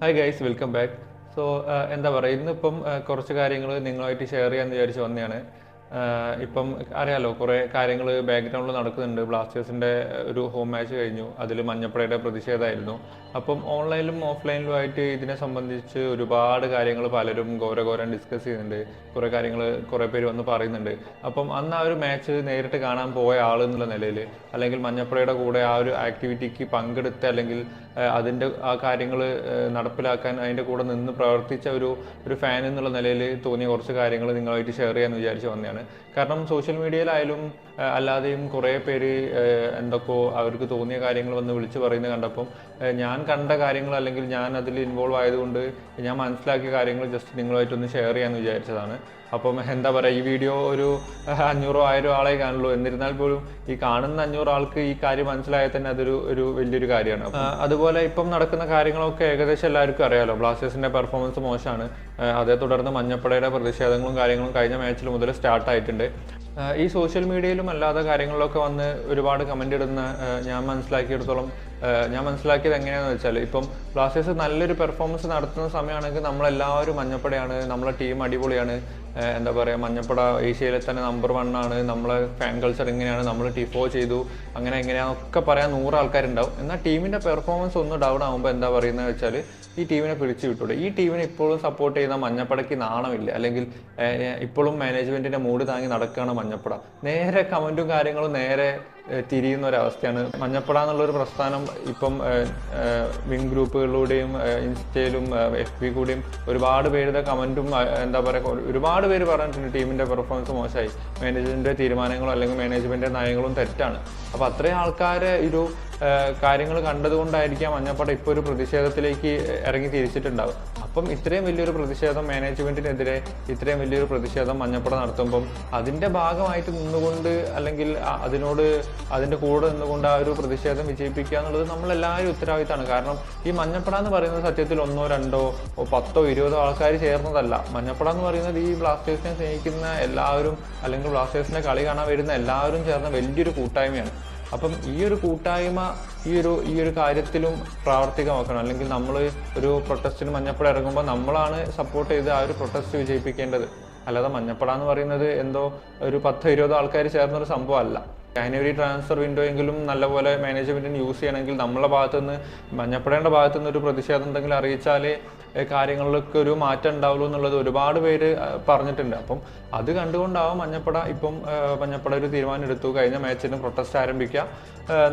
Hi guys, welcome back. So എന്താ പറയുക, ഇന്നിപ്പം കുറച്ച് കാര്യങ്ങൾ നിങ്ങളുമായിട്ട് ഷെയർ ചെയ്യാമെന്ന് വിചാരിച്ച് വന്നതാണ്. ഇപ്പം അറിയാലോ, കുറേ കാര്യങ്ങൾ ബാക്ക്ഗ്രൗണ്ടിൽ നടക്കുന്നുണ്ട്. ബ്ലാസ്റ്റേഴ്സിൻ്റെ ഒരു ഹോം മാച്ച് കഴിഞ്ഞു, അതിൽ മഞ്ഞപ്പടയുടെ പ്രതിഷേധമായിരുന്നു. അപ്പം ഓൺലൈനിലും ഓഫ്ലൈനിലും ആയിട്ട് ഇതിനെ സംബന്ധിച്ച് ഒരുപാട് കാര്യങ്ങൾ പലരും ഘോരഘോരം ഡിസ്കസ് ചെയ്യുന്നുണ്ട്. കുറേ കാര്യങ്ങൾ കുറേ പേര് വന്ന് പറയുന്നുണ്ട്. അപ്പം അന്ന് ആ ഒരു മാച്ച് നേരിട്ട് കാണാൻ പോയ ആൾ എന്നുള്ള നിലയിൽ, അല്ലെങ്കിൽ മഞ്ഞപ്പടയുടെ കൂടെ ആ ഒരു ആക്ടിവിറ്റിക്ക് പങ്കെടുത്ത, അല്ലെങ്കിൽ അതിൻ്റെ ആ കാര്യങ്ങൾ നടപ്പിലാക്കാൻ അതിൻ്റെ കൂടെ നിന്ന് പ്രവർത്തിച്ച ഒരു ഫാൻ എന്നുള്ള നിലയിൽ തോന്നിയ കുറച്ച് കാര്യങ്ങൾ നിങ്ങളുമായിട്ട് ഷെയർ ചെയ്യാമെന്ന് വിചാരിച്ച് വന്നതാണ്. കാരണം സോഷ്യൽ മീഡിയയിലായാലും അല്ലാതെയും കുറേ പേര് എന്തൊക്കെയോ അവർക്ക് തോന്നിയ കാര്യങ്ങൾ വന്ന് വിളിച്ച് പറയുന്നത് കണ്ടപ്പം ഞാൻ കണ്ട കാര്യങ്ങൾ, അല്ലെങ്കിൽ ഞാൻ അതിൽ ഇൻവോൾവ് ആയതുകൊണ്ട് ഞാൻ മനസ്സിലാക്കിയ കാര്യങ്ങൾ ജസ്റ്റ് നിങ്ങളുമായിട്ടൊന്ന് ഷെയർ ചെയ്യാമെന്ന് വിചാരിച്ചതാണ്. അപ്പം എന്താ പറയുക, ഈ വീഡിയോ ഒരു 500-1000 ആളെ കാണുള്ളൂ. എന്നിരുന്നാൽ പോലും ഈ കാണുന്ന 500 ആൾക്ക് ഈ കാര്യം മനസ്സിലായാൽ തന്നെ അതൊരു വലിയൊരു കാര്യമാണ്. അതുപോലെ ഇപ്പം നടക്കുന്ന കാര്യങ്ങളൊക്കെ ഏകദേശം എല്ലാവർക്കും അറിയാലോ. ബ്ലാസ്റ്റേഴ്സിൻ്റെ പെർഫോമൻസ് മോശമാണ്. അതേ തുടർന്ന് മഞ്ഞപ്പടയുടെ പ്രതിഷേധങ്ങളും കാര്യങ്ങളും കഴിഞ്ഞ മാച്ചിൽ മുതൽ സ്റ്റാർട്ടായിട്ടുണ്ട്. ഈ സോഷ്യൽ മീഡിയയിലും അല്ലാതെ കാര്യങ്ങളിലൊക്കെ വന്ന് ഒരുപാട് കമൻ്റ് ഇടുന്ന ഞാൻ മനസ്സിലാക്കിയത് എങ്ങനെയാണെന്ന് വെച്ചാൽ, ഇപ്പം ബ്ലാസ്റ്റേഴ്സ് നല്ലൊരു പെർഫോമൻസ് നടത്തുന്ന സമയമാണെങ്കിൽ നമ്മളെല്ലാവരും മഞ്ഞപ്പടയാണ്, നമ്മളെ ടീം അടിപൊളിയാണ്, എന്താ പറയുക, മഞ്ഞപ്പട ഏഷ്യയിലെ തന്നെ നമ്പർ 1 ആണ്, നമ്മളെ ഫാൻ കൾച്ചർ ഇങ്ങനെയാണ്, നമ്മൾ ടിഫോ ചെയ്തു, അങ്ങനെ എങ്ങനെയാണെന്നൊക്കെ പറയാൻ 100 ആൾക്കാരുണ്ടാവും. എന്നാൽ ടീമിൻ്റെ പെർഫോമൻസ് ഒന്ന് ഡൗൺ ആകുമ്പോൾ എന്താ പറയുന്നത് വെച്ചാൽ, ഈ ടീമിനെ പിടിച്ചു വിട്ടൂടെ, ഈ ടീമിനെ ഇപ്പോഴും സപ്പോർട്ട് ചെയ്യുന്ന മഞ്ഞപ്പടയ്ക്ക് നാണമില്ല, അല്ലെങ്കിൽ ഇപ്പോഴും മാനേജ്മെൻറ്റിൻ്റെ മൂഡ് താങ്ങി നടക്കുകയാണ് മഞ്ഞപ്പട. നേരെ കമൻറ്റും കാര്യങ്ങളും നേരെ തിരിയുന്ന ഒരവസ്ഥയാണ്. മഞ്ഞപ്പട എന്നുള്ളൊരു പ്രസ്ഥാനം ഇപ്പം വിങ് ഗ്രൂപ്പുകളിലൂടെയും ഇൻസ്റ്റയിലും FB കൂടെയും ഒരുപാട് പേരുടെ കമൻറ്റും എന്താ പറയുക, ഒരുപാട് പേര് പറഞ്ഞിട്ടുണ്ട് ടീമിൻ്റെ പെർഫോമൻസ് മോശമായി, മാനേജ്മെൻറ്റിൻ്റെ തീരുമാനങ്ങളോ അല്ലെങ്കിൽ മാനേജ്മെൻറ്റിൻ്റെ നയങ്ങളും തെറ്റാണ്. അപ്പോൾ അത്രയും ആൾക്കാരെ ഒരു കാര്യങ്ങൾ കണ്ടതുകൊണ്ടായിരിക്കാം മഞ്ഞപ്പട ഇപ്പോൾ ഒരു പ്രതിഷേധത്തിലേക്ക് ഇറങ്ങി തിരിച്ചിട്ടുണ്ടാവും. അപ്പം ഇത്രയും വലിയൊരു പ്രതിഷേധം മാനേജ്മെൻറ്റിനെതിരെ, ഇത്രയും വലിയൊരു പ്രതിഷേധം മഞ്ഞപ്പട നടത്തുമ്പം അതിൻ്റെ ഭാഗമായിട്ട് നിന്നുകൊണ്ട്, അല്ലെങ്കിൽ അതിൻ്റെ കൂടെ നിന്നുകൊണ്ട് ആ ഒരു പ്രതിഷേധം വിജയിപ്പിക്കുക എന്നുള്ളത് നമ്മളെല്ലാവരും ഉത്തരവാദിത്തമാണ്. കാരണം ഈ മഞ്ഞപ്പട എന്ന് പറയുന്നത് സത്യത്തിൽ 1, 2, 10, 20 ആൾക്കാർ ചേർന്നതല്ല. മഞ്ഞപ്പട എന്ന് പറയുന്നത് ഈ ബ്ലാസ്റ്റേഴ്സിനെ സ്നേഹിക്കുന്ന എല്ലാവരും, അല്ലെങ്കിൽ ബ്ലാസ്റ്റേഴ്സിൻ്റെ കളി കാണാൻ വരുന്ന എല്ലാവരും ചേർന്ന വലിയൊരു കൂട്ടായ്മയാണ്. അപ്പം ഈ ഒരു കൂട്ടായ്മ ഈ ഒരു കാര്യത്തിലും പ്രാവർത്തികമാക്കണം. അല്ലെങ്കിൽ നമ്മൾ ഒരു പ്രൊട്ടസ്റ്റിന് മഞ്ഞപ്പട ഇറങ്ങുമ്പോൾ നമ്മളാണ് സപ്പോർട്ട് ചെയ്ത് ആ ഒരു പ്രൊട്ടസ്റ്റ് വിജയിപ്പിക്കേണ്ടത്. അല്ലാതെ മഞ്ഞപ്പട എന്ന് പറയുന്നത് എന്തോ ഒരു 10-20 ആൾക്കാർ ചേർന്നൊരു സംഭവമല്ല. ജാനുവരി ട്രാൻസ്ഫർ വിൻഡോ എങ്കിലും നല്ലപോലെ മാനേജ്മെൻറ്റിന് യൂസ് ചെയ്യണമെങ്കിൽ നമ്മളെ ഭാഗത്തുനിന്ന്, മഞ്ഞപ്പടയുടെ ഭാഗത്തുനിന്ന് ഒരു പ്രതിഷേധം എന്തെങ്കിലും അറിയിച്ചാലേ കാര്യങ്ങളിലൊക്കെ ഒരു മാറ്റം ഉണ്ടാവുള്ളൂ എന്നുള്ളത് ഒരുപാട് പേര് പറഞ്ഞിട്ടുണ്ട്. അപ്പം അത് കണ്ടുകൊണ്ടാവും മഞ്ഞപ്പട ഒരു തീരുമാനം എടുത്തു, കഴിഞ്ഞ മാച്ചിന് പ്രൊട്ടസ്റ്റ് ആരംഭിക്കുക,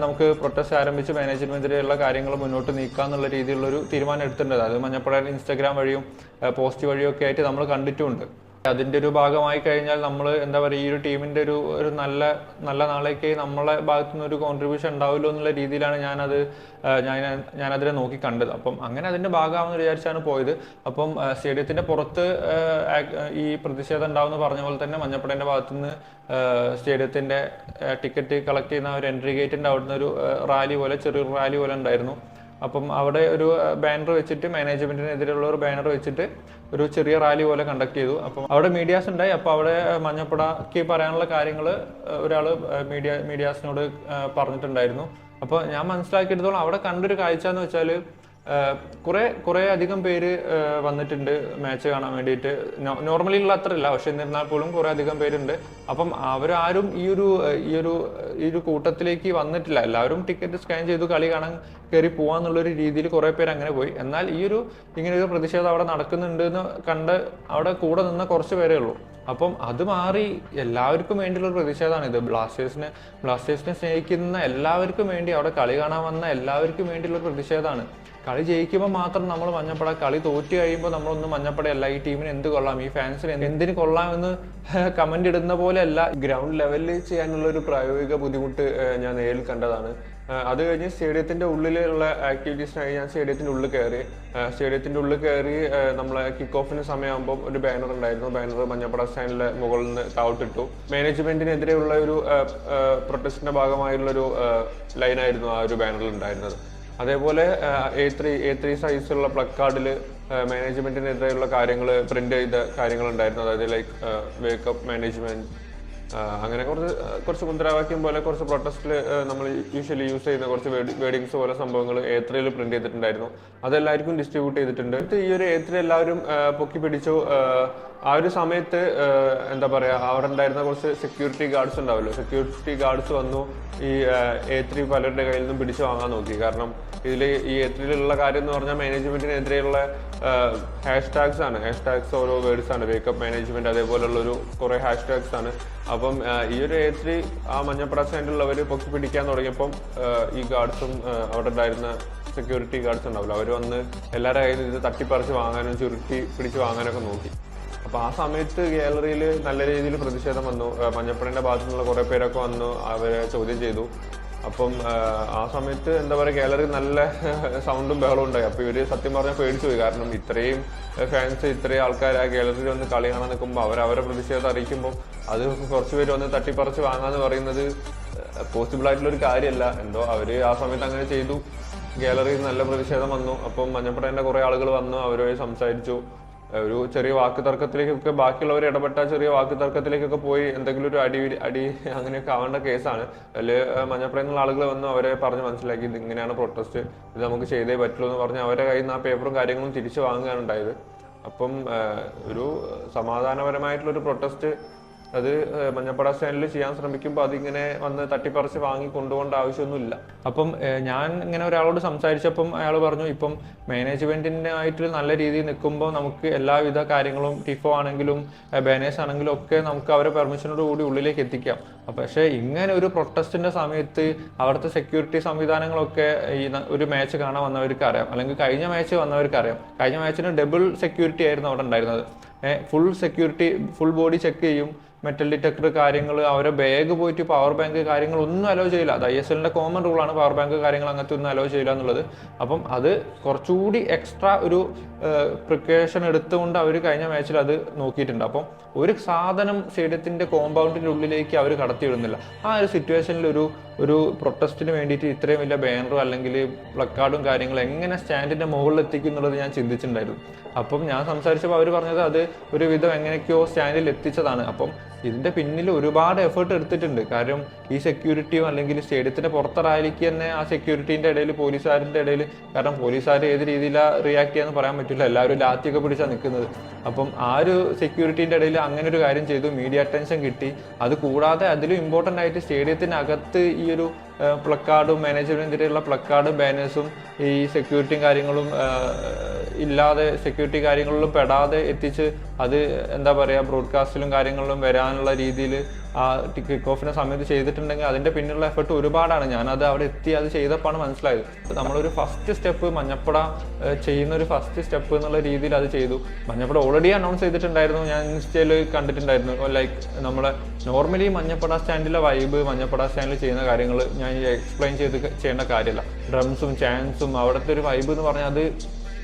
നമുക്ക് പ്രൊട്ടസ്റ്റ് ആരംഭിച്ച് മാനേജ്മെൻറ്റിലുള്ള കാര്യങ്ങൾ മുന്നോട്ട് നീക്കുക എന്നുള്ള രീതിയിലുള്ളൊരു തീരുമാനം എടുത്തിട്ടുണ്ട്. അത് മഞ്ഞപ്പടയുടെ ഇൻസ്റ്റാഗ്രാം വഴിയും പോസ്റ്റ് വഴിയും ഒക്കെ ആയിട്ട് നമ്മൾ കണ്ടിട്ടുമുണ്ട്. അതിൻ്റെ ഒരു ഭാഗമായി കഴിഞ്ഞാൽ നമ്മൾ എന്താ പറയുക, ഈ ഒരു ടീമിൻ്റെ ഒരു നല്ല നാളേക്ക് നമ്മളെ ഭാഗത്തുനിന്ന് ഒരു കോൺട്രിബ്യൂഷൻ ഉണ്ടാവുമല്ലോ എന്നുള്ള രീതിയിലാണ് ഞാനതിനെ നോക്കി കണ്ടത്. അപ്പം അങ്ങനെ അതിൻ്റെ ഭാഗമാണെന്ന് വിചാരിച്ചാണ് പോയത്. അപ്പം സ്റ്റേഡിയത്തിൻ്റെ പുറത്ത് ഈ പ്രതിഷേധം ഉണ്ടാവുമെന്ന് പറഞ്ഞ പോലെ തന്നെ മഞ്ഞപ്പടേൻ്റെ ഭാഗത്തുനിന്ന് സ്റ്റേഡിയത്തിൻ്റെ ടിക്കറ്റ് കളക്ട് ചെയ്യുന്ന ഒരു എൻട്രി ഗേറ്റിൻ്റെ അവിടുന്ന് ഒരു ചെറിയൊരു റാലി പോലെ ഉണ്ടായിരുന്നു. അപ്പം അവിടെ ഒരു ബാനർ വെച്ചിട്ട്, മാനേജ്മെൻറ്റിനെതിരെയുള്ള ഒരു ബാനർ വെച്ചിട്ട് ഒരു ചെറിയ റാലി പോലെ കണ്ടക്ട് ചെയ്തു. അപ്പം അവിടെ മീഡിയാസ് ഉണ്ടായി. അപ്പോൾ അവിടെ മഞ്ഞപ്പടയ്ക്ക് പറയാനുള്ള കാര്യങ്ങൾ ഒരാൾ മീഡിയാസിനോട് പറഞ്ഞിട്ടുണ്ടായിരുന്നു. അപ്പോൾ ഞാൻ മനസ്സിലാക്കിയെടുത്തോളം അവിടെ കണ്ടൊരു കാഴ്ച എന്ന് വെച്ചാൽ, കുറേ അധികം പേര് വന്നിട്ടുണ്ട് മാച്ച് കാണാൻ വേണ്ടിയിട്ട്. നോർമലി ഉള്ള അത്ര ഇല്ല, പക്ഷെ എന്നിരുന്നാൽ പോലും കുറേ അധികം പേരുണ്ട്. അപ്പം അവരാരും ഈ ഒരു കൂട്ടത്തിലേക്ക് വന്നിട്ടില്ല. എല്ലാവരും ടിക്കറ്റ് സ്കാൻ ചെയ്തു കളി കാണാൻ കയറി പോകാന്നുള്ളൊരു രീതിയിൽ കുറേ പേര് അങ്ങനെ പോയി. എന്നാൽ ഇങ്ങനെയൊരു പ്രതിഷേധം അവിടെ നടക്കുന്നുണ്ട് എന്ന് കണ്ട് അവിടെ കൂടെ നിന്ന കുറച്ച് പേരേ ഉള്ളൂ. അപ്പം അത് മാറി എല്ലാവർക്കും വേണ്ടിയുള്ള പ്രതിഷേധമാണ് ഇത്. ബ്ലാസ്റ്റേഴ്സിനെ സ്നേഹിക്കുന്ന എല്ലാവർക്കും വേണ്ടി, അവിടെ കളി കാണാൻ വന്ന എല്ലാവർക്കും വേണ്ടിയുള്ള പ്രതിഷേധമാണ്. കളി ജയിക്കുമ്പോൾ മാത്രം നമ്മൾ മഞ്ഞപ്പട, കളി തോറ്റ് കഴിയുമ്പോൾ നമ്മളൊന്നും മഞ്ഞപ്പടയല്ല, ഈ ടീമിന് എന്ത് കൊള്ളാം, ഈ ഫാൻസിന് എന്തിന് കൊള്ളാമെന്ന് കമൻ്റ് ഇടുന്ന പോലെ അല്ല. ഗ്രൗണ്ട് ലെവലിൽ ചെയ്യാനുള്ള ഒരു പ്രായോഗിക ബുദ്ധിമുട്ട് ഞാൻ നേരിൽ കണ്ടതാണ്. അത് കഴിഞ്ഞ് സ്റ്റേഡിയത്തിൻ്റെ ഉള്ളിലുള്ള ആക്ടിവിറ്റീസിനായി ഞാൻ സ്റ്റേഡിയത്തിൻ്റെ ഉള്ളിൽ കയറി നമ്മളെ കിക്ക് ഓഫിന് സമയമാകുമ്പോൾ ഒരു ബാനർ ഉണ്ടായിരുന്നു. ബാനർ മഞ്ഞപ്പട സ്റ്റാൻഡിലെ മുകളിൽ നിന്ന് താഴോട്ടിട്ടു. മാനേജ്മെൻറ്റിനെതിരെയുള്ള ഒരു പ്രൊട്ടസ്റ്റിൻ്റെ ഭാഗമായുള്ളൊരു ലൈനായിരുന്നു ആ ഒരു ബാനറിൽ ഉണ്ടായിരുന്നത്. അതേപോലെ A3 സൈസുള്ള പ്ലക്കാർഡിൽ മാനേജ്മെൻറ്റിനെതിരെയുള്ള കാര്യങ്ങൾ പ്രിൻ്റ് ചെയ്ത കാര്യങ്ങളുണ്ടായിരുന്നു. അതായത് ലൈക്ക് വേക്കപ്പ് മാനേജ്മെൻറ്റ്, അങ്ങനെ കുറച്ച് മുദ്രാവാക്യം പോലെ കുറച്ച് പ്രൊട്ടസ്റ്റിൽ നമ്മൾ യൂഷ്വലി യൂസ് ചെയ്യുന്ന കുറച്ച് വേർഡിങ്സ് പോലെ സംഭവങ്ങൾ A3 പ്രിന്റ് ചെയ്തിട്ടുണ്ടായിരുന്നു. അതെല്ലാവർക്കും ഡിസ്ട്രിബ്യൂട്ട് ചെയ്തിട്ടുണ്ട്. ഈ ഒരു A3 എല്ലാവരും പൊക്കി പിടിച്ചു. ആ ഒരു സമയത്ത് എന്താ പറയുക, അവിടെ ഉണ്ടായിരുന്ന കുറച്ച് സെക്യൂരിറ്റി ഗാർഡ്സ് ഉണ്ടാവല്ലോ, സെക്യൂരിറ്റി ഗാർഡ്സ് വന്നു ഈ A3 പലരുടെ കയ്യിൽ നിന്നും പിടിച്ചു വാങ്ങാൻ നോക്കി. കാരണം ഇതിൽ ഈ A3 കാര്യം എന്ന് പറഞ്ഞാൽ മാനേജ്മെന്റിനെതിരെയുള്ള ഹാഷ്ടാഗ്സ് ആണ്. ഹാഷ്ടാഗ്സ് ഓരോ വേർഡ്സ് ആണ്, വേക്കപ്പ് മാനേജ്മെന്റ് അതേപോലുള്ളൊരു കുറേ ഹാഷ്ടാഗ്സ് ആണ്. അപ്പം ഈ ഒരു A3 ആ മഞ്ഞപ്പട സ്റ്റാൻഡിലുള്ളവർ പൊക്കി പിടിക്കാൻ തുടങ്ങിയപ്പം ഈ ഗാർഡ്സും അവിടെ ഉണ്ടായിരുന്ന സെക്യൂരിറ്റി ഗാർഡ്സ് ഉണ്ടാവില്ല, അവർ വന്ന് എല്ലാവരുടെ കയ്യിൽ ഇത് തട്ടിപ്പറിച്ച് വാങ്ങാനും ചുരുട്ടി പിടിച്ച് വാങ്ങാനൊക്കെ നോക്കി. അപ്പോൾ ആ സമയത്ത് ഗാലറിയിൽ നല്ല രീതിയിൽ പ്രതിഷേധം വന്നു. മഞ്ഞപ്പടേൻ്റെ ഭാഗത്തു നിന്നുള്ള കുറേ പേരൊക്കെ വന്നു, അവരെ ചോദ്യം ചെയ്തു. അപ്പം ആ സമയത്ത് എന്താ പറയുക, ഗാലറി നല്ല സൗണ്ടും ബഹളവും ഉണ്ടായി. അപ്പോൾ ഇവർ സത്യം പറഞ്ഞാൽ പേടിച്ചു പോയി. കാരണം ഇത്രയും ഫാൻസ്, ഇത്രയും ആൾക്കാർ ആ ഗാലറിയിൽ വന്ന് കളി കാണാൻ നിൽക്കുമ്പോൾ അവരെ പ്രതിഷേധം അറിയിക്കുമ്പോൾ അത് കുറച്ച് പേര് വന്ന് തട്ടിപ്പറിച്ച് വാങ്ങാന്ന് പറയുന്നത് പോസിബിൾ ആയിട്ടുള്ളൊരു കാര്യമല്ല. എന്തോ അവർ ആ സമയത്ത് അങ്ങനെ ചെയ്തു. ഗാലറിയിൽ നല്ല പ്രതിഷേധം വന്നു. അപ്പം മഞ്ഞപ്പടേൻ്റെ കുറേ ആളുകൾ വന്നു, അവരുമായി സംസാരിച്ചു. ഒരു ചെറിയ വാക്ക് തർക്കത്തിലേക്കൊക്കെ ബാക്കിയുള്ളവർ ഇടപെട്ട ചെറിയ വാക്ക് തർക്കത്തിലേക്കൊക്കെ പോയി എന്തെങ്കിലും ഒരു അടി അങ്ങനെയൊക്കെ ആവേണ്ട കേസാണ്. അതിൽ മഞ്ഞപ്പടയിൽ നിന്നുള്ള ആളുകൾ വന്ന് അവരെ പറഞ്ഞ് മനസ്സിലാക്കി ഇത് ഇങ്ങനെയാണ് പ്രൊട്ടസ്റ്റ്, ഇത് നമുക്ക് ചെയ്തേ പറ്റുള്ളൂ എന്ന് പറഞ്ഞ് അവരുടെ കയ്യിൽ നിന്ന് ആ പേപ്പറും കാര്യങ്ങളും തിരിച്ചു വാങ്ങുകയാണ് ഉണ്ടായത്. അപ്പം ഒരു സമാധാനപരമായിട്ടുള്ളൊരു പ്രൊട്ടസ്റ്റ് അത് മഞ്ഞപ്പട സ്റ്റാൻഡിൽ ചെയ്യാൻ ശ്രമിക്കുമ്പോൾ അതിങ്ങനെ വന്ന് തട്ടിപ്പറിച്ച് വാങ്ങി കൊണ്ടുപോകേണ്ട ആവശ്യമൊന്നുമില്ല. അപ്പം ഞാൻ ഇങ്ങനെ ഒരാളോട് സംസാരിച്ചപ്പം അയാൾ പറഞ്ഞു, ഇപ്പം മാനേജ്മെന്റിനായിട്ട് നല്ല രീതിയിൽ നിൽക്കുമ്പോൾ നമുക്ക് എല്ലാവിധ കാര്യങ്ങളും ടിഫോ ആണെങ്കിലും ബാനേഴ്സ് ആണെങ്കിലും ഒക്കെ നമുക്ക് അവരെ പെർമിഷനോട് കൂടി ഉള്ളിലേക്ക് എത്തിക്കാം. പക്ഷേ ഇങ്ങനെ ഒരു പ്രൊട്ടസ്റ്റിന്റെ സമയത്ത് അവിടുത്തെ സെക്യൂരിറ്റി സംവിധാനങ്ങളൊക്കെ ഈ ഒരു മാച്ച് കാണാൻ വന്നവർക്ക് അറിയാം, അല്ലെങ്കിൽ കഴിഞ്ഞ മാച്ച് വന്നവർക്ക് അറിയാം. കഴിഞ്ഞ മാച്ചിന് ഡബിൾ സെക്യൂരിറ്റി ആയിരുന്നു അവിടെ ഉണ്ടായിരുന്നത്. Full security, full body check ചെയ്യും, മെറ്റൽ ഡിറ്റക്ടർ കാര്യങ്ങൾ, അവരെ ബാഗ് പോയിട്ട് പവർ ബാങ്ക് കാര്യങ്ങളൊന്നും അലോ ചെയ്യില്ല. അത് ISLന്റെ കോമൺ റൂളാണ്, പവർ ബാങ്ക് കാര്യങ്ങൾ അങ്ങനത്തെ ഒന്നും അലോ ചെയ്യില്ല എന്നുള്ളത്. അപ്പം അത് കുറച്ചുകൂടി എക്സ്ട്രാ ഒരു പ്രിക്കോഷൻ എടുത്തുകൊണ്ട് അവർ കഴിഞ്ഞ മാച്ചിൽ അത് നോക്കിയിട്ടുണ്ട്. അപ്പം ഒരു സാധനം സ്റ്റേഡിയത്തിന്റെ കോമ്പൗണ്ടിന്റെ ഉള്ളിലേക്ക് അവർ കടത്തിവിടുന്നില്ല. ആ ഒരു സിറ്റുവേഷനിൽ ഒരു പ്രൊട്ടസ്റ്റിന് വേണ്ടിയിട്ട് ഇത്രയും വലിയ ബാനറും അല്ലെങ്കിൽ പ്ലക്കാർഡും കാര്യങ്ങളും എങ്ങനെ സ്റ്റാൻഡിന്റെ മുകളിൽ എത്തിക്കും എന്നുള്ളത് ഞാൻ ചിന്തിച്ചിട്ടുണ്ടായിരുന്നു. അപ്പം ഞാൻ സംസാരിച്ചപ്പോൾ അവർ പറഞ്ഞത് അത് ഒരുവിധം എങ്ങനെയൊക്കെയോ സ്റ്റാൻഡിൽ എത്തിച്ചതാണ്. അപ്പം ഇതിന്റെ പിന്നിൽ ഒരുപാട് എഫേർട്ട് എടുത്തിട്ടുണ്ട്. കാര്യം ഈ സെക്യൂരിറ്റിയും അല്ലെങ്കിൽ സ്റ്റേഡിയത്തിന്റെ പുറത്തെ റാലിക്ക് തന്നെ ആ സെക്യൂരിറ്റീൻ്റെ ഇടയിൽ പോലീസുകാരുടെ ഇടയിൽ, കാരണം പോലീസുകാർ ഏത് രീതിയിലാണ് റിയാക്ട് ചെയ്യാന്ന് പറയാൻ പറ്റില്ല, എല്ലാവരും ലാത്തിയൊക്കെ പിടിച്ചാണ് നിൽക്കുന്നത്. അപ്പം ആ ഒരു സെക്യൂരിറ്റീൻ്റെ ഇടയിൽ അങ്ങനെ ഒരു കാര്യം ചെയ്തു, മീഡിയ അറ്റൻഷൻ കിട്ടി. അത് കൂടാതെ അതിലും ഇമ്പോർട്ടൻ്റ് ആയിട്ട് സ്റ്റേഡിയത്തിനകത്ത് ഈ ഒരു പ്ലക്കാർഡും മാനേജ്മെന്റിലുള്ള പ്ലക്കാർഡും ബാനേഴ്സും ഈ സെക്യൂരിറ്റിയും കാര്യങ്ങളും ഇല്ലാതെ, സെക്യൂരിറ്റി കാര്യങ്ങളിലും പെടാതെ എത്തിച്ച് അത് എന്താ പറയുക ബ്രോഡ്കാസ്റ്റിലും കാര്യങ്ങളിലും വരാനുള്ള രീതിയിൽ ആ കിക്ക് ഓഫിനെ സമയത്ത് ചെയ്തിട്ടുണ്ടെങ്കിൽ അതിൻ്റെ പിന്നിലുള്ള എഫർട്ട് ഒരുപാടാണ്. ഞാനത് അവിടെ എത്തി അത് ചെയ്തപ്പോഴാണ് മനസ്സിലായത്. നമ്മളൊരു ഫസ്റ്റ് സ്റ്റെപ്പ് മഞ്ഞപ്പട ചെയ്യുന്ന ഒരു ഫസ്റ്റ് സ്റ്റെപ്പ് എന്നുള്ള രീതിയിൽ അത് ചെയ്തു. മഞ്ഞപ്പട ഓൾറെഡി അനൗൺസ് ചെയ്തിട്ടുണ്ടായിരുന്നു, ഞാൻ ഇൻസ്റ്റയിൽ കണ്ടിട്ടുണ്ടായിരുന്നു. ലൈക്ക് നമ്മളെ നോർമലി മഞ്ഞപ്പട സ്റ്റാൻഡിലെ വൈബ്, മഞ്ഞപ്പട സ്റ്റാൻഡിൽ ചെയ്യുന്ന കാര്യങ്ങൾ ഞാൻ എക്സ്പ്ലെയിൻ ചെയ്യേണ്ട കാര്യമല്ല. ഡ്രംസും ചാൻസും അവിടുത്തെ ഒരു വൈബ് എന്ന് പറഞ്ഞാൽ അത്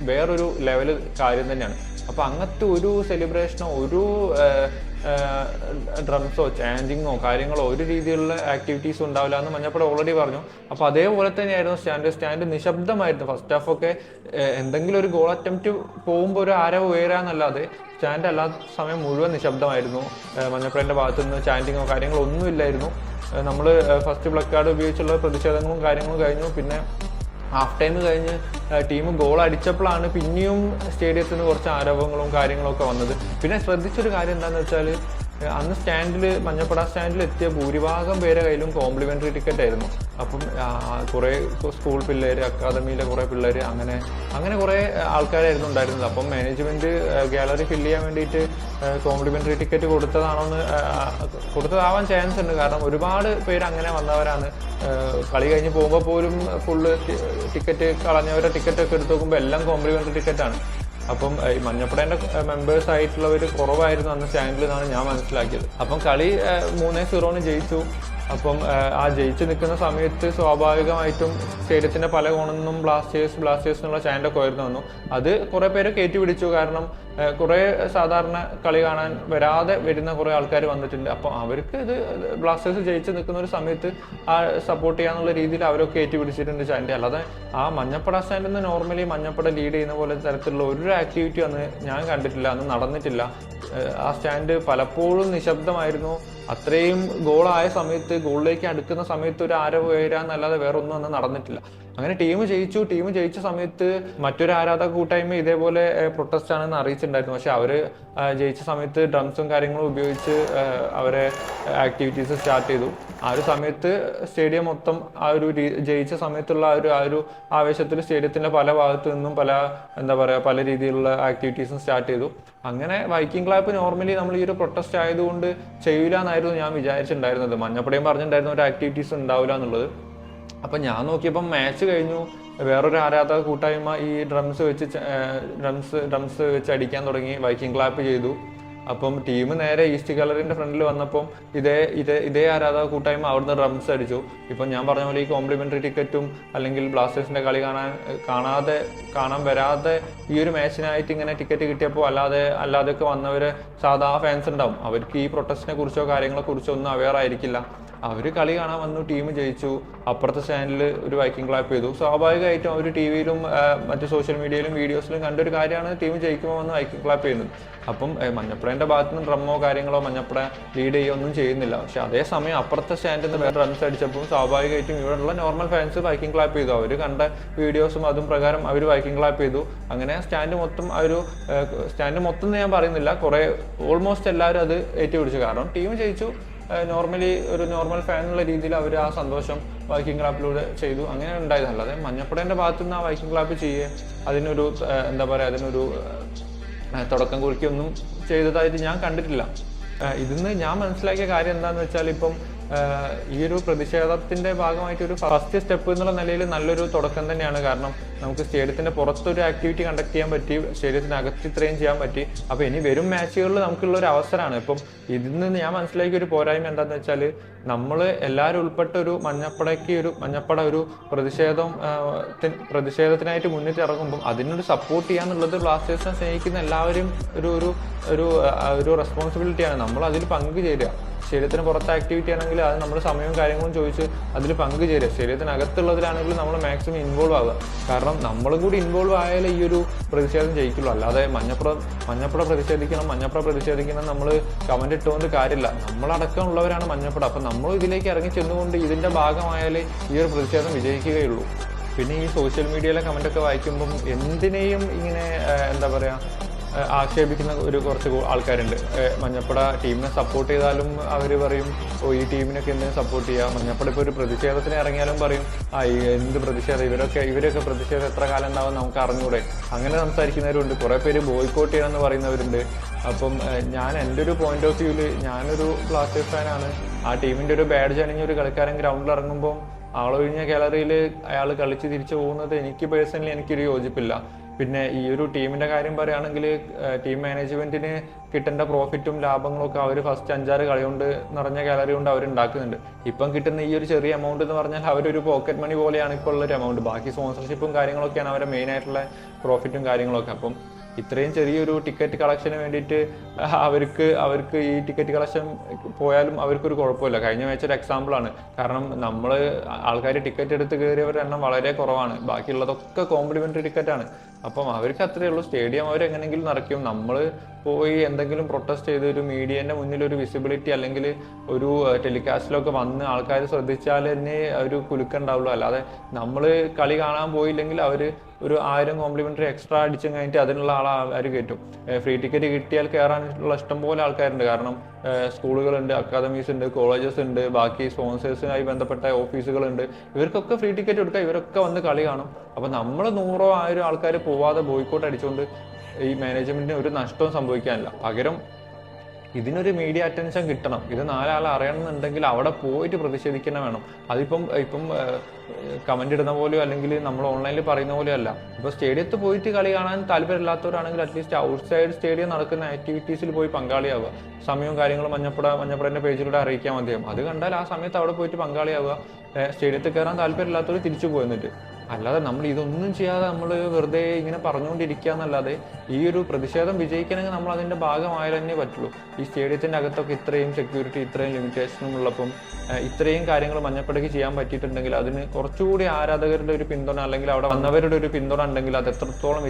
വേറൊരു ലെവല് കാര്യം തന്നെയാണ്. അപ്പോൾ അങ്ങനത്തെ ഒരു സെലിബ്രേഷനോ ഒരു ഡ്രംസോ ചാൻറ്റിങ്ങോ കാര്യങ്ങളോ ഒരു രീതിയിലുള്ള ആക്ടിവിറ്റീസും ഉണ്ടാവില്ല എന്ന് മഞ്ഞപ്പട ഓൾറെഡി പറഞ്ഞു. അപ്പോൾ അതേപോലെ തന്നെയായിരുന്നു സ്റ്റാൻഡ് നിശബ്ദമായിരുന്നു. ഫസ്റ്റ് ഹാഫ് ഒക്കെ എന്തെങ്കിലും ഒരു ഗോൾ അറ്റംപ്റ്റ് പോകുമ്പോൾ ഒരു ആരവ് ഉയരാന്നല്ലാതെ സ്റ്റാൻഡ് അല്ലാത്ത സമയം മുഴുവൻ നിശബ്ദമായിരുന്നു. മഞ്ഞപ്പടേൻ്റെ ഭാഗത്തു നിന്ന് ചാൻറ്റിങ്ങോ കാര്യങ്ങളോ ഒന്നും ഇല്ലായിരുന്നു. നമ്മൾ ഫസ്റ്റ് പ്ലക്കാർഡ് ഉപയോഗിച്ചുള്ള പ്രതിഷേധങ്ങളും കാര്യങ്ങളും കഴിഞ്ഞു. പിന്നെ ഹാഫ് ടൈം കഴിഞ്ഞ് ടീം ഗോൾ അടിച്ചപ്പോഴാണ് പിന്നെയും സ്റ്റേഡിയത്തിൽ നിന്ന് കുറച്ച് ആരവങ്ങളും കാര്യങ്ങളൊക്കെ വന്നത്. പിന്നെ ശ്രദ്ധിച്ചൊരു കാര്യം എന്താണെന്ന് വെച്ചാൽ അന്ന് സ്റ്റാൻഡിൽ മഞ്ഞപ്പട സ്റ്റാൻഡിൽ എത്തിയ ഭൂരിഭാഗം പേരെ കയ്യിലും കോംപ്ലിമെൻ്ററി ടിക്കറ്റ് ആയിരുന്നു. അപ്പം കുറേ സ്കൂൾ പിള്ളേർ, അക്കാദമിയിലെ കുറേ പിള്ളേർ, അങ്ങനെ കുറേ ആൾക്കാരായിരുന്നു ഉണ്ടായിരുന്നത്. അപ്പം മാനേജ്മെൻറ്റ് ഗാലറി ഫില്ല് ചെയ്യാൻ വേണ്ടിയിട്ട് കോംപ്ലിമെൻ്ററി ടിക്കറ്റ് കൊടുത്തതാവാൻ ചാൻസ് ഉണ്ട്. കാരണം ഒരുപാട് പേര് അങ്ങനെ വന്നവരാണ്. കളി കഴിഞ്ഞ് പോകുമ്പോൾ പോലും ഫുള്ള് ടിക്കറ്റ് കളഞ്ഞവരെ ടിക്കറ്റൊക്കെ എടുത്ത് നോക്കുമ്പോൾ എല്ലാം കോംപ്ലിമെൻ്ററി ടിക്കറ്റാണ്. അപ്പം ഈ മഞ്ഞപ്പടേൻ്റെ മെമ്പേഴ്സ് ആയിട്ടുള്ളവർ കുറവായിരുന്നു അന്ന് സ്റ്റാൻഡിൽ നിന്നാണ് ഞാൻ മനസ്സിലാക്കിയത്. അപ്പം കളി 3-0 ജയിച്ചു. അപ്പം ആ ജയിച്ച് നിൽക്കുന്ന സമയത്ത് സ്വാഭാവികമായിട്ടും സ്റ്റേഡിയത്തിൻ്റെ പല കോണിൽ നിന്നും ബ്ലാസ്റ്റേഴ്സ് എന്നുള്ള ചാൻഡൊക്കെ ഉയർന്നു വന്നു. അത് കുറേ പേര് കയറ്റി പിടിച്ചു. കാരണം കുറേ സാധാരണ കളി കാണാൻ വരാതെ വരുന്ന കുറേ ആൾക്കാർ വന്നിട്ടുണ്ട്. അപ്പോൾ അവർക്ക് ഇത് ബ്ലാസ്റ്റേഴ്സ് ജയിച്ച് നിൽക്കുന്ന ഒരു സമയത്ത് ആ സപ്പോർട്ട് ചെയ്യാന്നുള്ള രീതിയിൽ അവരൊക്കെ കയറ്റി പിടിച്ചിട്ടുണ്ട് ചാൻഡ്. അല്ലാതെ ആ മഞ്ഞപ്പട സ്റ്റാൻഡിൽ നിന്ന് നോർമലി മഞ്ഞപ്പട ലീഡ് ചെയ്യുന്ന പോലെ തരത്തിലുള്ള ഒരു ആക്ടിവിറ്റി അന്ന് ഞാൻ കണ്ടിട്ടില്ല, അന്ന് നടന്നിട്ടില്ല. ആ സ്റ്റാൻഡ് പലപ്പോഴും നിശബ്ദമായിരുന്നു. അത്രയും ഗോളായ സമയത്ത്, ഗോളിലേക്ക് അടുക്കുന്ന സമയത്ത് ഒരു ആരവ് ഉയരാന്നല്ലാതെ വേറെ ഒന്നും അന്ന് നടന്നിട്ടില്ല. അങ്ങനെ ടീം ജയിച്ച സമയത്ത് മറ്റൊരു ആരാധക കൂട്ടായ്മ ഇതേപോലെ പ്രൊട്ടസ്റ്റ് ആണെന്ന് അറിയിച്ചിട്ടുണ്ടായിരുന്നു. പക്ഷെ അവര് ജയിച്ച സമയത്ത് ഡ്രംസും കാര്യങ്ങളും ഉപയോഗിച്ച് അവരെ ആക്ടിവിറ്റീസ് സ്റ്റാർട്ട് ചെയ്തു. ആ ഒരു സമയത്ത് സ്റ്റേഡിയം മൊത്തം ആ ഒരു ജയിച്ച സമയത്തുള്ള ആ ഒരു ആവേശത്തിൽ സ്റ്റേഡിയത്തിന്റെ പല ഭാഗത്തു നിന്നും പല രീതിയിലുള്ള ആക്ടിവിറ്റീസും സ്റ്റാർട്ട് ചെയ്തു. അങ്ങനെ വൈക്കിംഗ് ക്ലാപ്പ് നോർമലി നമ്മൾ ഈ ഒരു പ്രൊട്ടസ്റ്റ് ആയതുകൊണ്ട് ചെയ്യൂല എന്നായിരുന്നു ഞാൻ വിചാരിച്ചിട്ടുണ്ടായിരുന്നത്. മഞ്ഞപ്പടയും പറഞ്ഞിട്ടുണ്ടായിരുന്നു ഒരു ആക്ടിവിറ്റീസ് ഉണ്ടാവില്ല എന്നുള്ളത്. അപ്പം ഞാൻ നോക്കിയപ്പം മാച്ച് കഴിഞ്ഞു, വേറൊരു ആരാധക കൂട്ടായ്മ ഈ ഡ്രംസ് വെച്ച് അടിക്കാൻ തുടങ്ങി, വൈക്കിംഗ് ക്ലാപ്പ് ചെയ്തു. അപ്പം ടീം നേരെ ഈസ്റ്റ് ഗാലറിന്റെ ഫ്രണ്ടിൽ വന്നപ്പം ഇതേ ആരാധക കൂട്ടായ്മ അവിടുന്ന് ഡ്രംസ് അടിച്ചു. ഇപ്പം ഞാൻ പറഞ്ഞ പോലെ ഈ കോംപ്ലിമെന്ററി ടിക്കറ്റും അല്ലെങ്കിൽ ബ്ലാസ്റ്റേഴ്സിന്റെ കളി കാണാൻ വരാതെ ഈ ഒരു മാച്ചിനായിട്ട് ഇങ്ങനെ ടിക്കറ്റ് കിട്ടിയപ്പോൾ അല്ലാതെയൊക്കെ വന്നവര് സാധാ ഫാൻസ് ഉണ്ടാവും. അവർക്ക് ഈ പ്രൊട്ടസ്റ്റിനെ കുറിച്ചോ കാര്യങ്ങളെ കുറിച്ചോ ഒന്നും അവെയർ ആയിരിക്കില്ല. അവർ കളി കാണാൻ വന്നു, ടീം ജയിച്ചു, അപ്പുറത്തെ സ്റ്റാൻഡിൽ ഒരു വൈക്കിംഗ് ക്ലാപ്പ് ചെയ്തു. സ്വാഭാവികമായിട്ടും അവർ ടി വിയിലും മറ്റു സോഷ്യൽ മീഡിയയിലും വീഡിയോസിലും കണ്ടൊരു കാര്യമാണ് ടീം ജയിക്കുമ്പോൾ വന്ന് വൈക്കിംഗ് ക്ലാപ്പ് ചെയ്യുന്നത്. അപ്പം മഞ്ഞപ്പടേന്റെ ഭാഗത്ത് നിന്ന് ഡ്രമ്മോ കാര്യങ്ങളോ മഞ്ഞപ്പട ലീഡ് ചെയ്യുകയോ ഒന്നും ചെയ്യുന്നില്ല. പക്ഷെ അതേസമയം അപ്പുറത്തെ സ്റ്റാൻഡിൽ നിന്ന് വേറെ റൺസ് അടിച്ചപ്പോൾ സ്വാഭാവികമായിട്ടും ഇവിടെയുള്ള നോർമൽ ഫാൻസ് വൈക്കിംഗ് ക്ലാപ്പ് ചെയ്തു. അവർ കണ്ട വീഡിയോസും അതും പ്രകാരം അവർ വൈക്കിംഗ് ക്ലാപ്പ് ചെയ്തു. അങ്ങനെ സ്റ്റാൻഡ് മൊത്തം ഞാൻ പറയുന്നില്ല, ഓൾമോസ്റ്റ് എല്ലാവരും അത് ഏറ്റുപിടിച്ചു. കാരണം ടീം ജയിച്ചു. നോർമലി ഒരു നോർമൽ ഫാൻ എന്നുള്ള രീതിയിൽ അവർ ആ സന്തോഷം വൈക്കിംഗ് ക്ലാപ്പിലൂടെ ചെയ്തു. അങ്ങനെ ഉണ്ടായത്. അല്ലാതെ മഞ്ഞപ്പടേന്റെ ഭാഗത്തു നിന്ന് ആ വൈക്കിംഗ് ക്ലാപ്പ് അതിനൊരു തുടക്കം കുറിക്കൊന്നും ചെയ്തതായിട്ട് ഞാൻ കണ്ടിട്ടില്ല. ഇതിന്ന് ഞാൻ മനസ്സിലാക്കിയ കാര്യം എന്താണെന്ന് വെച്ചാൽ, ഇപ്പം ഈ ഒരു പ്രതിഷേധത്തിന്റെ ഭാഗമായിട്ട് ഒരു ഫസ്റ്റ് സ്റ്റെപ്പ് എന്നുള്ള നിലയിൽ നല്ലൊരു തുടക്കം തന്നെയാണ്. കാരണം നമുക്ക് സ്റ്റേഡിയത്തിന്റെ പുറത്തൊരു ആക്ടിവിറ്റി കണ്ടക്ട് ചെയ്യാൻ പറ്റി, സ്റ്റേഡിയത്തിനകത്ത് ഇത്രയും ചെയ്യാൻ പറ്റി. അപ്പൊ ഇനി വരും മാച്ചുകളിൽ നമുക്കുള്ള ഒരു അവസരമാണ്. ഇപ്പം ഇതിൽ നിന്ന് ഞാൻ മനസ്സിലാക്കിയ ഒരു പോരായ്മ എന്താണെന്ന് വെച്ചാൽ, നമ്മൾ എല്ലാവരും ഉൾപ്പെട്ട ഒരു മഞ്ഞപ്പട ഒരു പ്രതിഷേധത്തിനായിട്ട് മുന്നിട്ട് ഇറങ്ങുമ്പോൾ അതിനൊരു സപ്പോർട്ട് ചെയ്യാന്നുള്ളത് ബ്ലാസ്റ്റേഴ്സിനെ സ്നേഹിക്കുന്ന എല്ലാവരും ഒരു റെസ്പോൺസിബിലിറ്റിയാണ്. നമ്മൾ അതിൽ പങ്കുചേരുക. സ്റ്റേഡിയത്തിന് പുറത്ത് ആക്ടിവിറ്റി ആണെങ്കിൽ അത് നമ്മൾ സമയവും കാര്യങ്ങളും ചോദിച്ച് അതിൽ പങ്കുചേരുക. സ്റ്റേഡിയത്തിനകത്തുള്ളതിലാണെങ്കിൽ നമ്മൾ മാക്സിമം ഇൻവോൾവ് ആവുക. കാരണം നമ്മളും കൂടി ഇൻവോൾവ് ആയാലേ ഈ ഒരു പ്രതിഷേധം ജയിക്കുള്ളൂ. അല്ലാതെ മഞ്ഞപ്പട പ്രതിഷേധിക്കണം നമ്മൾ കമന്റ് ഇട്ടുകൊണ്ട് കാര്യമില്ല. നമ്മളടക്കമുള്ളവരാണ് മഞ്ഞപ്പട. അപ്പം നമ്മൾ ഇതിലേക്ക് ഇറങ്ങി ചെന്നുകൊണ്ട് ഇതിന്റെ ഭാഗമായാലേ ഈ ഒരു പ്രതിഷേധം വിജയിക്കുകയുള്ളൂ. പിന്നെ ഈ സോഷ്യൽ മീഡിയയിലെ കമന്റൊക്കെ വായിക്കുമ്പം എന്തിനേയും ഇങ്ങനെ ആക്ഷേപിക്കുന്ന കുറച്ച് ആൾക്കാരുണ്ട്. മഞ്ഞപ്പട ടീമിനെ സപ്പോർട്ട് ചെയ്താലും അവർ പറയും, ഈ ടീമിനൊക്കെ എന്തിനും സപ്പോർട്ട് ചെയ്യുക. മഞ്ഞപ്പട ഇപ്പോൾ ഒരു പ്രതിഷേധത്തിന് ഇറങ്ങിയാലും പറയും, എന്ത് പ്രതിഷേധം, ഇവരൊക്കെ പ്രതിഷേധം എത്ര കാലം ഉണ്ടാവും നമുക്ക് അറിഞ്ഞൂടെ. അങ്ങനെ സംസാരിക്കുന്നവരുണ്ട്. കുറേ പേര് ബോയ്ക്കോട്ട് ചെയ്യണമെന്ന് പറയുന്നവരുണ്ട്. അപ്പം ഞാൻ എൻ്റെ ഒരു പോയിന്റ് ഓഫ് വ്യൂവിൽ ഞാനൊരു ബ്ലാസ്റ്റേഴ്സ് ഫാനാണ്. ആ ടീമിൻ്റെ ഒരു ബാഡ്ജ് അണിഞ്ഞ ഒരു കളിക്കാരൻ ഗ്രൗണ്ടിൽ ഇറങ്ങുമ്പോൾ ആളൊഴിഞ്ഞ ഗാലറിയിൽ അയാൾ കളിച്ച് തിരിച്ചു പോകുന്നത് എനിക്കൊരു യോജിപ്പില്ല. പിന്നെ ഈ ഒരു ടീമിന്റെ കാര്യം പറയുകയാണെങ്കിൽ, ടീം മാനേജ്മെന്റിന് കിട്ടേണ്ട പ്രോഫിറ്റും ലാഭങ്ങളും ഒക്കെ അവർ ഫസ്റ്റ് 5-6 കളി കൊണ്ട് നിറഞ്ഞ ഗാലറി കൊണ്ട് അവർ ഉണ്ടാക്കുന്നുണ്ട്. ഇപ്പം കിട്ടുന്ന ഈ ഒരു ചെറിയ എമൗണ്ട് എന്ന് പറഞ്ഞാൽ അവരൊരു പോക്കറ്റ് മണി പോലെയാണ് ഇപ്പോൾ ഉള്ളൊരു എമൗണ്ട്. ബാക്കി സ്പോൺസർഷിപ്പും കാര്യങ്ങളൊക്കെയാണ് അവരുടെ മെയിൻ ആയിട്ടുള്ള പ്രോഫിറ്റും കാര്യങ്ങളൊക്കെ. അപ്പം ഇത്രയും ചെറിയൊരു ടിക്കറ്റ് കളക്ഷന് വേണ്ടിയിട്ട് അവർക്ക് ഈ ടിക്കറ്റ് കളക്ഷൻ പോയാലും അവർക്കൊരു കുഴപ്പമില്ല. കഴിഞ്ഞ മാച്ച് ഒരു എക്സാമ്പിളാണ്. കാരണം ആൾക്കാർ ടിക്കറ്റ് എടുത്ത് കയറിയവരുടെ എണ്ണം വളരെ കുറവാണ്. ബാക്കിയുള്ളതൊക്കെ കോംപ്ലിമെന്ററി ടിക്കറ്റാണ്. അപ്പം അവർക്ക് അത്രയേ ഉള്ളൂ. സ്റ്റേഡിയം അവരെങ്ങനെങ്കിലും നിറയ്ക്കും. നമ്മൾ പോയി എന്തെങ്കിലും പ്രൊട്ടസ്റ്റ് ചെയ്ത് ഒരു മീഡിയന്റെ മുന്നിൽ ഒരു വിസിബിലിറ്റി അല്ലെങ്കിൽ ഒരു ടെലികാസ്റ്റിലൊക്കെ വന്ന് ആൾക്കാർ ശ്രദ്ധിച്ചാൽ തന്നെ ഒരു കുലുക്കുണ്ടാവുള്ളൂ. അല്ലാതെ നമ്മൾ കളി കാണാൻ പോയില്ലെങ്കിൽ അവർ ഒരു 1000 കോംപ്ലിമെന്ററി എക്സ്ട്രാ അടിച്ചും കഴിഞ്ഞിട്ട് അതിനുള്ള ആൾ കയറ്റും. ഫ്രീ ടിക്കറ്റ് കിട്ടിയാൽ കയറാനുള്ള ഇഷ്ടംപോലെ ആൾക്കാരുണ്ട്. കാരണം സ്കൂളുകളുണ്ട്, അക്കാദമീസ് ഉണ്ട്, കോളേജസ് ഉണ്ട്, ബാക്കി സ്പോൺസേഴ്സുമായി ബന്ധപ്പെട്ട ഓഫീസുകളുണ്ട്. ഇവർക്കൊക്കെ ഫ്രീ ടിക്കറ്റ് കൊടുക്കുക, ഇവരൊക്കെ വന്ന് കളി കാണും. അപ്പൊ നമ്മൾ 100-1000 ആൾക്കാർ പോവാതെ ബോയ്ക്കോട്ട് അടിച്ചുകൊണ്ട് ഈ മാനേജ്മെന്റിന് ഒരു നഷ്ടവും സംഭവിക്കാനില്ല. പകരം ഇതിനൊരു മീഡിയ അറ്റൻഷൻ കിട്ടണം. ഇത് 4 ആൾ അറിയണമെന്നുണ്ടെങ്കിൽ അവിടെ പോയിട്ട് പ്രതിഷേധിക്കണം വേണം. അതിപ്പം കമന്റ് ഇടുന്ന പോലെയോ അല്ലെങ്കിൽ നമ്മൾ ഓൺലൈനിൽ പറയുന്ന പോലെയോ അല്ല. ഇപ്പൊ സ്റ്റേഡിയത്തിൽ പോയിട്ട് കളി കാണാൻ താല്പര്യമില്ലാത്തവരാണെങ്കിൽ അറ്റ്ലീസ്റ്റ് ഔട്ട്സൈഡ് സ്റ്റേഡിയം നടക്കുന്ന ആക്ടിവിറ്റീസിൽ പോയി പങ്കാളിയാവുക. സമയവും കാര്യങ്ങളും മഞ്ഞപ്പടന്റെ പേജിലൂടെ അറിയിക്കാൻ മതിയാവും. അത് കണ്ടാൽ ആ സമയത്ത് അവിടെ പോയിട്ട് പങ്കാളിയാവുക. സ്റ്റേഡിയത്തിൽ കയറാൻ താല്പര്യമില്ലാത്തവർ തിരിച്ചു പോയെന്നിട്ട്. അല്ലാതെ നമ്മൾ ഇതൊന്നും ചെയ്യാതെ നമ്മൾ വെറുതെ ഇങ്ങനെ പറഞ്ഞുകൊണ്ടിരിക്കുക എന്നല്ലാതെ ഈ ഒരു പ്രതിഷേധം വിജയിക്കണമെങ്കിൽ നമ്മൾ അതിന്റെ ഭാഗമായാൽ തന്നെ പറ്റുള്ളൂ. ഈ സ്റ്റേഡിയത്തിന്റെ അകത്തൊക്കെ ഇത്രയും സെക്യൂരിറ്റി, ഇത്രയും ലിമിറ്റേഷനും ഉള്ളപ്പം ഇത്രയും കാര്യങ്ങൾ മഞ്ഞപ്പടയ്ക്ക് ചെയ്യാൻ പറ്റിയിട്ടുണ്ടെങ്കിൽ അതിന് കുറച്ചുകൂടി ആരാധകരുടെ ഒരു പിന്തുണ അല്ലെങ്കിൽ അവിടെ വന്നവരുടെ ഒരു പിന്തുണ ഉണ്ടെങ്കിൽ അത് എത്രത്തോളം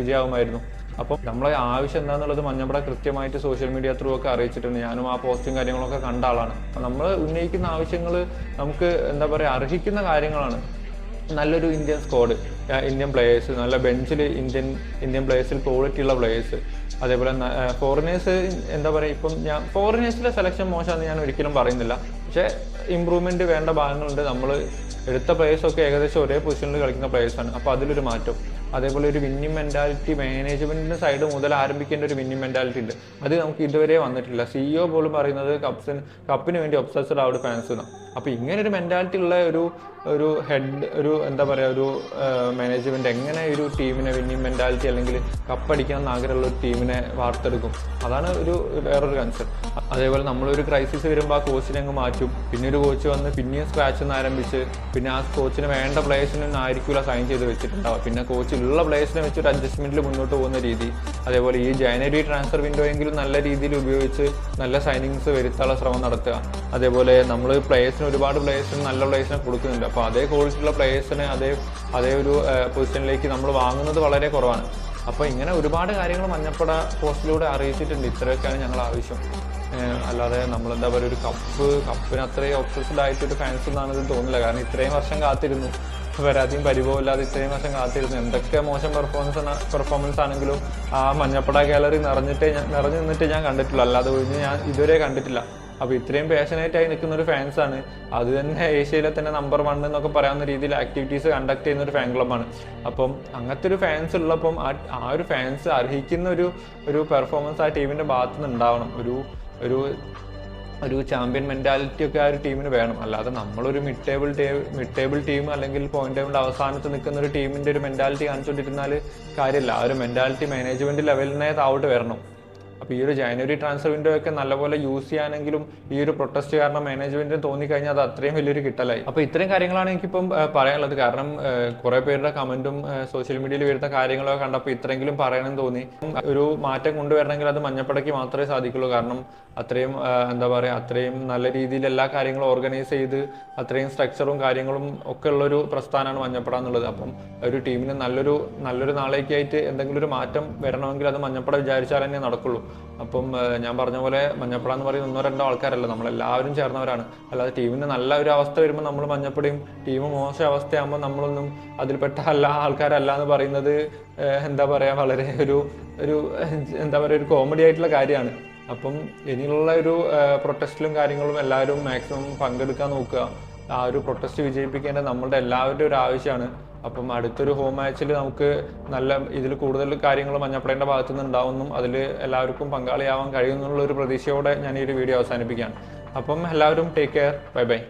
വിജയമാകുമായിരുന്നു. അപ്പം നമ്മളെ ആവശ്യം എന്താണെന്നുള്ളത് മഞ്ഞപ്പട കൃത്യമായിട്ട് സോഷ്യൽ മീഡിയ ത്രൂ ഒക്കെ അറിയിച്ചിട്ടുണ്ട്. ഞാനും ആ പോസ്റ്റും കാര്യങ്ങളൊക്കെ കണ്ട ആളാണ്. നമ്മൾ ഉന്നയിക്കുന്ന ആവശ്യങ്ങൾ നമുക്ക് എന്താ പറയുക അർഹിക്കുന്ന കാര്യങ്ങളാണ്. നല്ലൊരു ഇന്ത്യൻ സ്ക്വാഡ്, ഇന്ത്യൻ പ്ലേയേഴ്സ്, നല്ല ബെഞ്ചിൽ ഇന്ത്യൻ പ്ലേയേഴ്സിൽ ക്വാളിറ്റി ഉള്ള പ്ലേയേഴ്സ്, അതേപോലെ ഫോറിനേഴ്സ് എന്താ പറയുക, ഇപ്പം ഞാൻ ഫോറിനേഴ്സിലെ സെലക്ഷൻ മോശമാണെന്ന് ഞാൻ ഒരിക്കലും പറയുന്നില്ല. പക്ഷേ ഇമ്പ്രൂവ്മെൻറ്റ് വേണ്ട ഭാഗങ്ങളുണ്ട്. നമ്മൾ എടുത്ത പ്ലേയേഴ്സൊക്കെ ഏകദേശം ഒരേ പൊസിഷനിൽ കളിക്കുന്ന പ്ലേയേഴ്സാണ്. അപ്പോൾ അതിലൊരു മാറ്റം. അതേപോലെ ഒരു വിന്നിങ് മെൻറ്റാലിറ്റി മാനേജ്മെൻറ്റിൻ്റെ സൈഡ് മുതൽ ആരംഭിക്കേണ്ട ഒരു വിന്നിങ് മെൻറ്റാലിറ്റി ഉണ്ട്. അത് നമുക്ക് ഇതുവരെ വന്നിട്ടില്ല. CEO പോലും പറയുന്നത് കപ്പിന് വേണ്ടി ഒബ്സസ്ഡ് ആവുന്ന ഫാൻസ് എന്നാണ്. അപ്പോൾ ഇങ്ങനെ ഒരു മെൻറ്റാലിറ്റി ഉള്ള ഒരു ഹെഡ്, ഒരു എന്താ പറയുക, ഒരു മാനേജ്മെൻറ്റ് എങ്ങനെ ഒരു ടീമിനെ വിന്നിങ് മെൻറ്റാലിറ്റി അല്ലെങ്കിൽ കപ്പടിക്കണം എന്ന് ആഗ്രഹമുള്ള ഒരു ടീമിനെ വാർത്തെടുക്കും? അതാണ് വേറൊരു കൺസെപ്റ്റ്. അതേപോലെ നമ്മളൊരു ക്രൈസിസ് വരുമ്പോൾ ആ കോച്ചിനെ അങ്ങ് മാറ്റും. പിന്നെ ഒരു കോച്ച് വന്ന് പിന്നെയും സ്ക്രാച്ചിൽ നിന്ന് ആരംഭിച്ച് പിന്നെ ആ കോച്ചിന് വേണ്ട പ്ലേയേഴ്സിനൊന്നും ആയിരിക്കില്ല സൈൻ ചെയ്ത് വെച്ചിട്ടുണ്ടാവും. പിന്നെ കോച്ചിലുള്ള പ്ലേയേഴ്സിനെ വെച്ചൊരു അഡ്ജസ്റ്റ്മെൻറ്റിൽ മുന്നോട്ട് പോകുന്ന രീതി. അതേപോലെ ഈ ജനുവരി ട്രാൻസ്ഫർ വിൻഡോ എങ്കിലും നല്ല രീതിയിൽ ഉപയോഗിച്ച് നല്ല സൈനിങ്സ് വരുത്താനുള്ള ശ്രമം നടത്തുക. അതേപോലെ നമ്മൾ ഒരുപാട് പ്ലേയേഴ്സിന് നല്ല പ്ലേയേഴ്സിനെ കൊടുക്കുന്നുണ്ട്. അപ്പോൾ അതേ ക്വാളിറ്റിയുള്ള പ്ലേയേഴ്സിനെ അതേ ഒരു പൊസിഷനിലേക്ക് നമ്മൾ വാങ്ങുന്നത് വളരെ കുറവാണ്. അപ്പോൾ ഇങ്ങനെ ഒരുപാട് കാര്യങ്ങൾ മഞ്ഞപ്പട പോസ്റ്റിലൂടെ അറിയിച്ചിട്ടുണ്ട്. ഇത്രയൊക്കെയാണ് ഞങ്ങൾ ആവശ്യം. അല്ലാതെ നമ്മളെന്താ പറയുക ഒരു കപ്പിന് അത്രയും ഒബ്സസ്ഡ് ആയിട്ടൊരു ഫാൻസ് എന്നാണ് ഇത് തോന്നില്ല. കാരണം ഇത്രയും വർഷം കാത്തിരുന്നു, പരാതിയും പരിഭവമില്ലാതെ ഇത്രയും വർഷം കാത്തിരുന്നു. എന്തൊക്കെ മോശം പെർഫോമൻസ് ആണെങ്കിലും ആ മഞ്ഞപ്പട ഗാലറി നിറഞ്ഞു നിന്നിട്ട് ഞാൻ കണ്ടിട്ടുള്ളൂ. അല്ലാതെ ഒഴിഞ്ഞ് ഞാൻ ഇതുവരെ കണ്ടിട്ടില്ല. അപ്പോൾ ഇത്രയും പാഷനേറ്റായി നിൽക്കുന്ന ഒരു ഫാൻസാണ്. അത് തന്നെ ഏഷ്യയിലെ തന്നെ നമ്പർ 1 എന്നൊക്കെ പറയാവുന്ന രീതിയിൽ ആക്ടിവിറ്റീസ് കണ്ടക്ട് ചെയ്യുന്ന ഒരു ഫാൻ ക്ലബ്ബാണ്. അപ്പം അങ്ങനത്തെ ഒരു ഫാൻസ് ഉള്ളപ്പം ആ ഒരു ഫാൻസ് അർഹിക്കുന്ന ഒരു പെർഫോമൻസ് ആ ടീമിൻ്റെ ഭാഗത്തു നിന്ന് ഉണ്ടാവണം. ഒരു ചാമ്പ്യൻ മെൻറ്റാലിറ്റി ഒക്കെ ആ ഒരു ടീമിന് വേണം. അല്ലാതെ നമ്മളൊരു മിഡ് ടേബിൾ ടീം അല്ലെങ്കിൽ പോയിന്റ് ടേബിളിൻ്റെ അവസാനത്ത് നിൽക്കുന്ന ഒരു ടീമിൻ്റെ ഒരു മെൻറ്റാലിറ്റി കാണിച്ചുകൊണ്ടിരുന്നാൽ കാര്യമില്ല. ആ ഒരു മെൻറ്റാലിറ്റി മാനേജ്മെൻറ്റ് ലെവലിനെ താഴോട്ട് വരണം. അപ്പോൾ ഈ ഒരു ജനുവരി ട്രാൻസ്ഫർ വിൻഡോ ഒക്കെ നല്ലപോലെ യൂസ് ചെയ്യാനെങ്കിലും ഈ ഒരു പ്രൊട്ടസ്റ്റ് കാരണം മാനേജ്മെന്റിന് തോന്നിക്കഴിഞ്ഞാൽ അത് അത്രയും വലിയൊരു കിട്ടലായി. അപ്പോൾ ഇത്രയും കാര്യങ്ങളാണ് എനിക്കിപ്പം പറയാനുള്ളത്. കാരണം കുറേ പേരുടെ കമന്റും സോഷ്യൽ മീഡിയയിൽ വരുന്ന കാര്യങ്ങളൊക്കെ കണ്ടപ്പോൾ ഇത്രയെങ്കിലും പറയണമെന്ന് തോന്നി. ഒരു മാറ്റം കൊണ്ടുവരണമെങ്കിൽ അത് മഞ്ഞപ്പടയ്ക്ക് മാത്രമേ സാധിക്കുള്ളൂ. കാരണം അത്രയും എന്താ പറയുക അത്രയും നല്ല രീതിയിൽ എല്ലാ കാര്യങ്ങളും ഓർഗനൈസ് ചെയ്ത് അത്രയും സ്ട്രക്ചറും കാര്യങ്ങളും ഒക്കെ ഉള്ളൊരു പ്രസ്ഥാനമാണ് മഞ്ഞപ്പട എന്നുള്ളത്. അപ്പം ഒരു ടീമിന് നല്ലൊരു നാളേക്കായിട്ട് എന്തെങ്കിലും ഒരു മാറ്റം വരണമെങ്കിൽ അത് മഞ്ഞപ്പട വിചാരിച്ചാൽ തന്നെ നടക്കുള്ളൂ. അപ്പം ഞാൻ പറഞ്ഞ പോലെ മഞ്ഞപ്പട എന്ന് പറയുന്ന 1-2 ആൾക്കാരല്ല, നമ്മളെല്ലാവരും ചേർന്നവരാണ്. അല്ലാതെ ടീമിന് നല്ല ഒരു അവസ്ഥ വരുമ്പോൾ നമ്മൾ മഞ്ഞപ്പടയും ടീം മോശം അവസ്ഥയാകുമ്പോൾ നമ്മളൊന്നും അതിൽപ്പെട്ട ആൾക്കാരല്ല എന്ന് പറയുന്നത് എന്താ പറയുക വളരെ എന്താ പറയുക ഒരു കോമഡി ആയിട്ടുള്ള കാര്യമാണ്. അപ്പം ഇനിയുള്ള ഒരു പ്രൊട്ടസ്റ്റിലും കാര്യങ്ങളും എല്ലാവരും മാക്സിമം പങ്കെടുക്കാൻ നോക്കുക. ആ ഒരു പ്രൊട്ടസ്റ്റ് വിജയിപ്പിക്കേണ്ടത് നമ്മളുടെ എല്ലാവരുടെയും ഒരു ആവശ്യമാണ്. അപ്പം അടുത്തൊരു ഹോം മാച്ചിൽ നമുക്ക് ഇതിൽ കൂടുതൽ കാര്യങ്ങൾ മഞ്ഞപ്പടേൻ്റെ ഭാഗത്തു നിന്ന് ഉണ്ടാവുമെന്നും അതിൽ എല്ലാവർക്കും പങ്കാളിയാവാൻ കഴിയുമെന്നുള്ള ഒരു പ്രതീക്ഷയോടെ ഞാൻ ഈ ഒരു വീഡിയോ അവസാനിപ്പിക്കുകയാണ്. അപ്പം എല്ലാവരും ടേക്ക് കെയർ, ബൈ ബൈ.